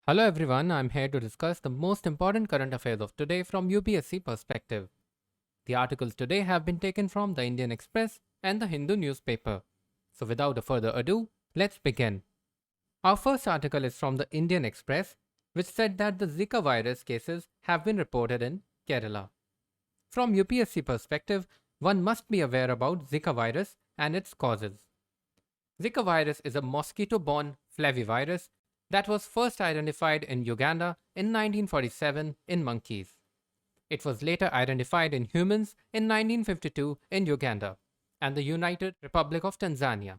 Hello everyone, I'm here to discuss the most important current affairs of today from UPSC perspective. The articles today have been taken from the Indian Express and the Hindu newspaper. So without a further ado, let's begin. Our first article is from the Indian Express, which said that the Zika virus cases have been reported in Kerala. From UPSC perspective, one must be aware about Zika virus and its causes. Zika virus is a mosquito-borne flavivirus that was first identified in Uganda in 1947 in monkeys. It was later identified in humans in 1952 in Uganda and the United Republic of Tanzania.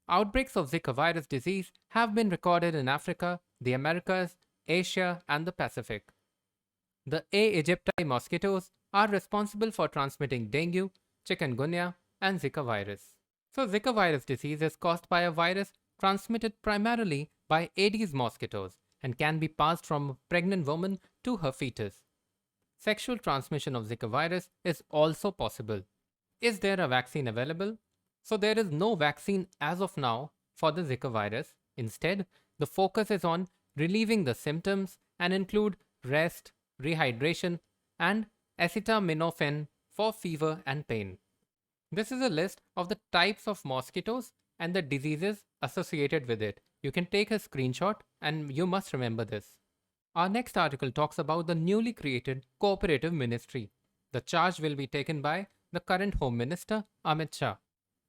Outbreaks of Zika virus disease have been recorded in Africa, the Americas, Asia, and the Pacific. The A. aegypti mosquitoes are responsible for transmitting dengue, chikungunya, and Zika virus. So, Zika virus disease is caused by a virus transmitted primarily by Aedes mosquitoes and can be passed from a pregnant woman to her fetus. Sexual transmission of Zika virus is also possible. Is there a vaccine available? So, there is no vaccine as of now for the Zika virus. Instead, the focus is on relieving the symptoms and include rest, rehydration, and acetaminophen for fever and pain. This is a list of the types of mosquitoes and the diseases associated with it. You can take a screenshot and you must remember this. Our next article talks about the newly created Cooperative Ministry. The charge will be taken by the current Home Minister Amit Shah.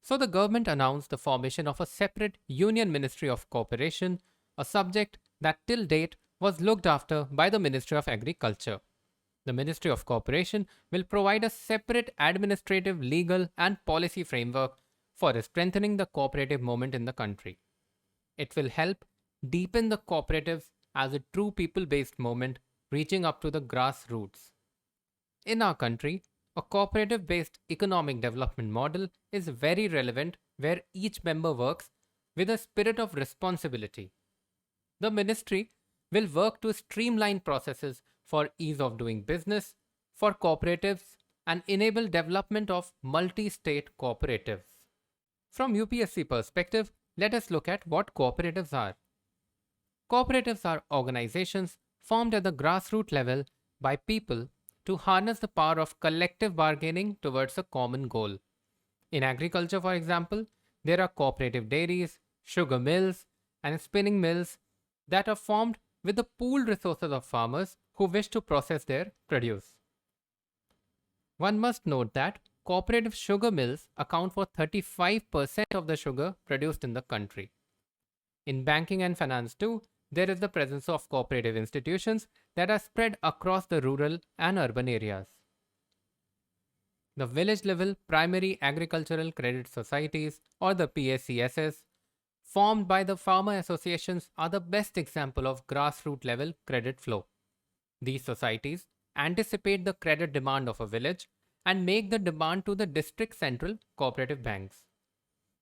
So the government announced the formation of a separate Union Ministry of Cooperation, a subject that till date was looked after by the Ministry of Agriculture. The Ministry of Cooperation will provide a separate administrative, legal, and policy framework for strengthening the cooperative movement in the country. It will help deepen the cooperatives as a true people based movement reaching up to the grassroots. In our country, a cooperative based economic development model is very relevant where each member works with a spirit of responsibility. The ministry will work to streamline processes for ease of doing business for cooperatives and enable development of multi-state cooperatives. From UPSC perspective, let us look at what cooperatives are. Cooperatives are organizations formed at the grassroots level by people to harness the power of collective bargaining towards a common goal. In agriculture, for example, there are cooperative dairies, sugar mills, and spinning mills that are formed with the pooled resources of farmers who wish to process their produce. One must note that cooperative sugar mills account for 35% of the sugar produced in the country. In banking and finance too, there is the presence of cooperative institutions that are spread across the rural and urban areas. The village level primary agricultural credit societies or the PACSS formed by the farmer associations are the best example of grassroots level credit flow. These societies anticipate the credit demand of a village and make the demand to the district central cooperative banks.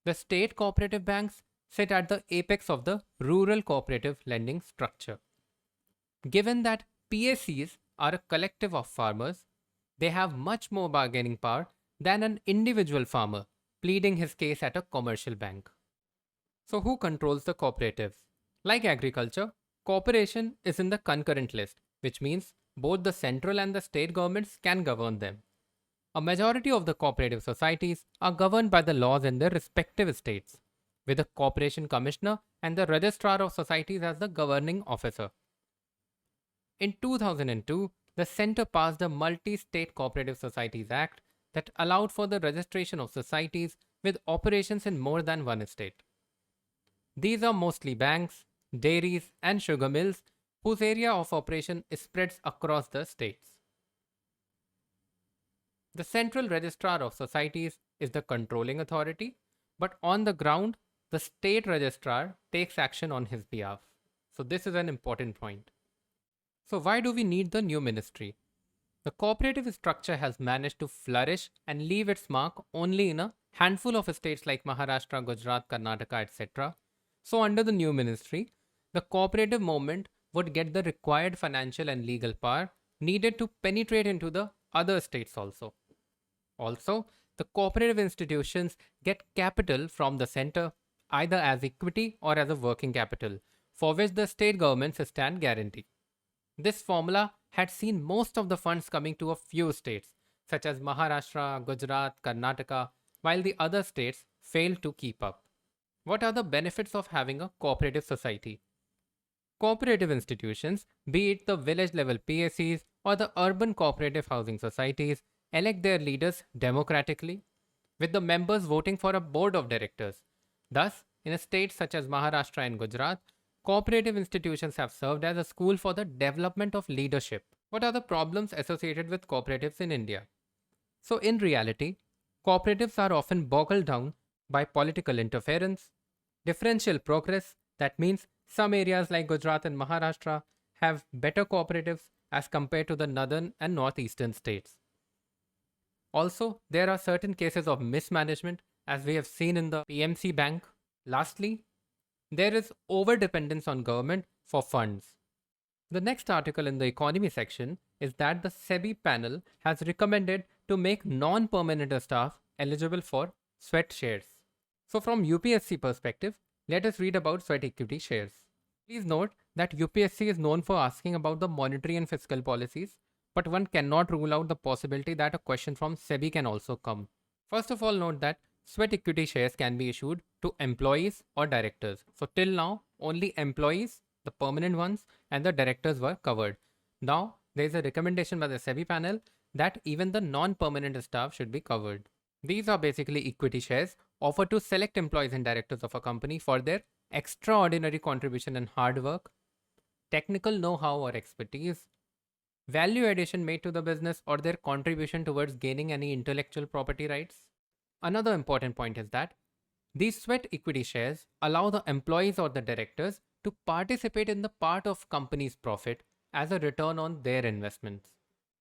The state cooperative banks sit at the apex of the rural cooperative lending structure. Given that PACs are a collective of farmers, they have much more bargaining power than an individual farmer pleading his case at a commercial bank. So, who controls the cooperatives? Like agriculture, cooperation is in the concurrent list, which means both the central and the state governments can govern them. A majority of the cooperative societies are governed by the laws in their respective states, with the Corporation Commissioner and the Registrar of Societies as the governing officer. In 2002, the Centre passed the Multi State Cooperative Societies Act that allowed for the registration of societies with operations in more than one state. These are mostly banks, dairies, and sugar mills whose area of operation spreads across the states. The Central Registrar of Societies is the controlling authority, but on the ground, the state registrar takes action on his behalf. So, this is an important point. So, why do we need the new ministry? The cooperative structure has managed to flourish and leave its mark only in a handful of states like Maharashtra, Gujarat, Karnataka, etc. So, under the new ministry, the cooperative movement would get the required financial and legal power needed to penetrate into the other states also. Also, the cooperative institutions get capital from the center either as equity or as a working capital for which the state governments stand guarantee. This formula had seen most of the funds coming to a few states, such as Maharashtra, Gujarat, Karnataka, while the other states failed to keep up. What are the benefits of having a cooperative society? Cooperative institutions, be it the village level PACs or the urban cooperative housing societies, elect their leaders democratically, with the members voting for a board of directors. Thus, in a state such as Maharashtra and Gujarat, cooperative institutions have served as a school for the development of leadership. What are the problems associated with cooperatives in India? So, in reality, cooperatives are often boggled down by political interference, differential progress, that means some areas like Gujarat and Maharashtra have better cooperatives as compared to the northern and northeastern states. Also, there are certain cases of mismanagement, as we have seen in the PMC Bank. Lastly, there is over dependence on government for funds. The next article in the economy section is that the SEBI panel has recommended to make non permanent staff eligible for sweat shares. So, from UPSC perspective, let us read about sweat equity shares. Please note that UPSC is known for asking about the monetary and fiscal policies, but one cannot rule out the possibility that a question from SEBI can also come. First of all, note that sweat equity shares can be issued to employees or directors. So, till now, only employees, the permanent ones, and the directors were covered. Now, there is a recommendation by the SEBI panel that even the non permanent staff should be covered. These are basically equity shares offered to select employees and directors of a company for their extraordinary contribution and hard work, technical know how or expertise, value addition made to the business, or their contribution towards gaining any intellectual property rights. Another important point is that these sweat equity shares allow the employees or the directors to participate in the part of company's profit as a return on their investments.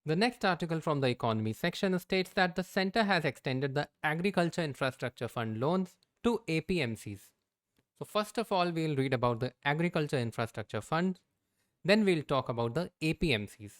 The next article from the economy section states that the center has extended the Agriculture Infrastructure Fund loans to APMCs. So first of all, we'll read about the Agriculture Infrastructure Fund, then we'll talk about the APMCs.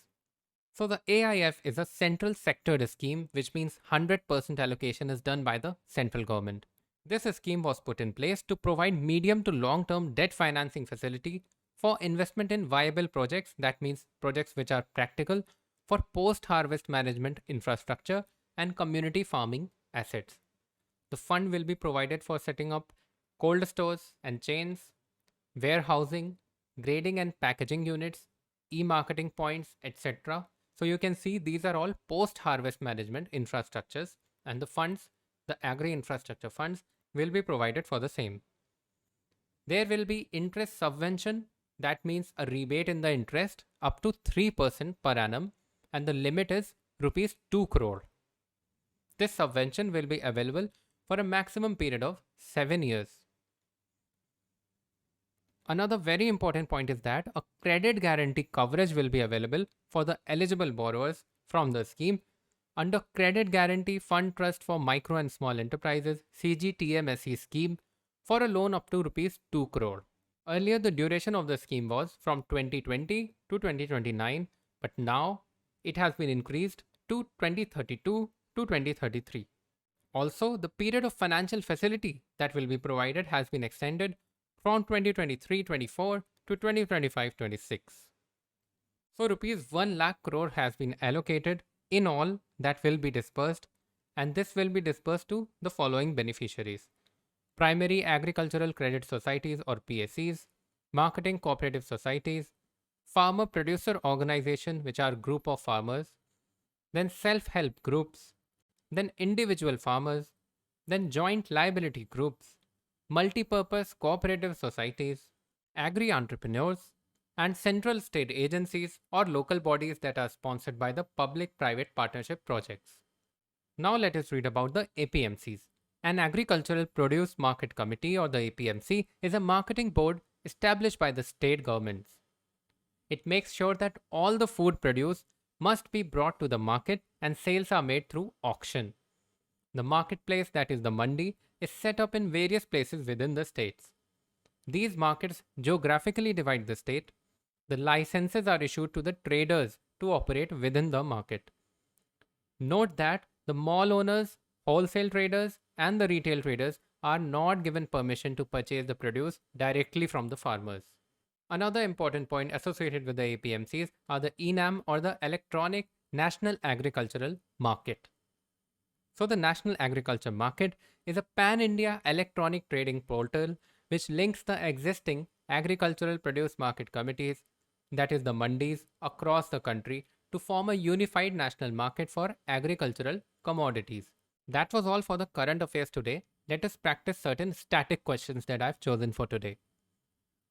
So the AIF is a central sectored scheme, which means 100% allocation is done by the central government. This scheme was put in place to provide medium to long-term debt financing facility for investment in viable projects, that means projects which are practical for post-harvest management infrastructure and community farming assets. The fund will be provided for setting up cold stores and chains, warehousing, grading and packaging units, e-marketing points, etc. So you can see these are all post-harvest management infrastructures, and the funds, the agri-infrastructure funds, will be provided for the same. There will be interest subvention, that means a rebate in the interest up to 3% per annum, and the limit is rupees 2 crore. This subvention will be available for a maximum period of 7 years. Another very important point is that a credit guarantee coverage will be available for the eligible borrowers from the scheme under Credit Guarantee Fund Trust for Micro and Small Enterprises CGTMSE scheme for a loan up to rupees 2 crore. Earlier, the duration of the scheme was from 2020 to 2029, but now it has been increased to 2032 to 2033. Also, the period of financial facility that will be provided has been extended from 2023-24 to 2025-26. So rupees 1 lakh crore has been allocated in all that will be disbursed, and this will be disbursed to the following beneficiaries: primary agricultural credit societies or PSCs, marketing cooperative societies, farmer producer organization which are group of farmers, then self-help groups, then individual farmers, then joint liability groups, multi-purpose cooperative societies, agri-entrepreneurs, and central state agencies or local bodies that are sponsored by the public-private partnership projects. Now let us read about the APMCs. An Agricultural Produce Market Committee or the APMC is a marketing board established by the state governments. It makes sure that all the food produce must be brought to the market and sales are made through auction. The marketplace, that is the mandi, is set up in various places within the states. These markets geographically divide the state. The licenses are issued to the traders to operate within the market. Note that the mall owners, wholesale traders, and the retail traders are not given permission to purchase the produce directly from the farmers. Another important point associated with the APMCs are the ENAM or the Electronic National Agricultural Market. So, the National Agriculture Market is a pan India electronic trading portal which links the existing agricultural produce market committees, that is, the mandis, across the country to form a unified national market for agricultural commodities. That was all for the current affairs today. Let us practice certain static questions that I've chosen for today.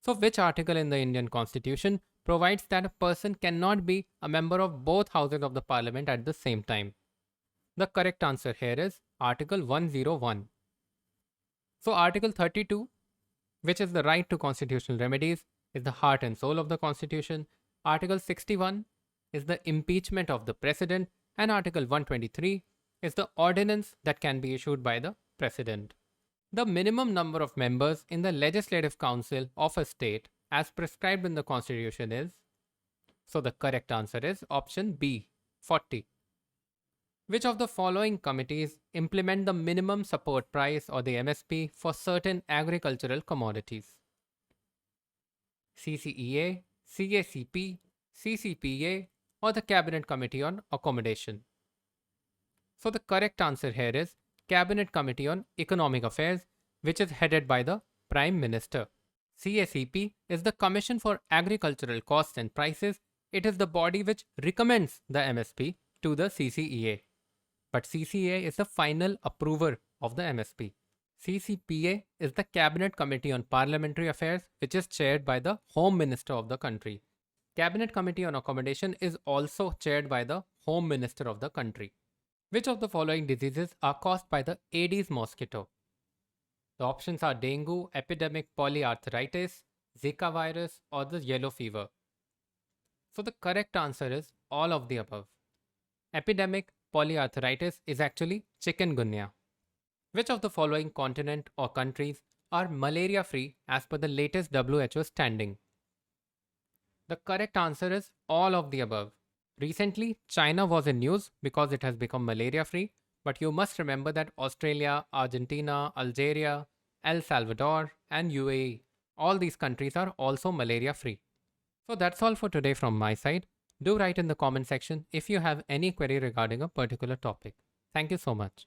So, which article in the Indian Constitution provides that a person cannot be a member of both houses of the parliament at the same time? The correct answer here is Article 101. So, Article 32, which is the right to constitutional remedies, is the heart and soul of the Constitution. Article 61 is the impeachment of the President, and Article 123 is the ordinance that can be issued by the President. The minimum number of members in the Legislative Council of a state as prescribed in the Constitution is, so the correct answer is option B, 40. Which of the following committees implement the minimum support price or the MSP for certain agricultural commodities? CCEA, CACP, CCPA, or the Cabinet Committee on Accommodation? So the correct answer here is Cabinet Committee on Economic Affairs, which is headed by the Prime Minister. CACP is the Commission for Agricultural Costs and Prices. It is the body which recommends the MSP to the CCEA. But CCEA is the final approver of the MSP. CCPA is the Cabinet Committee on Parliamentary Affairs, which is chaired by the Home Minister of the country. Cabinet Committee on Accommodation is also chaired by the Home Minister of the country. Which of the following diseases are caused by the Aedes mosquito? The options are dengue, epidemic polyarthritis, Zika virus, or the yellow fever. So the correct answer is all of the above. Epidemic polyarthritis is actually chikungunya. Which of the following continent or countries are malaria free as per the latest WHO standing? The correct answer is all of the above. Recently, China was in news because it has become malaria free, but you must remember that Australia, Argentina, Algeria, El Salvador, and UAE, all these countries are also malaria free. So that's all for today from my side. Do write in the comment section if you have any query regarding a particular topic. Thank you so much.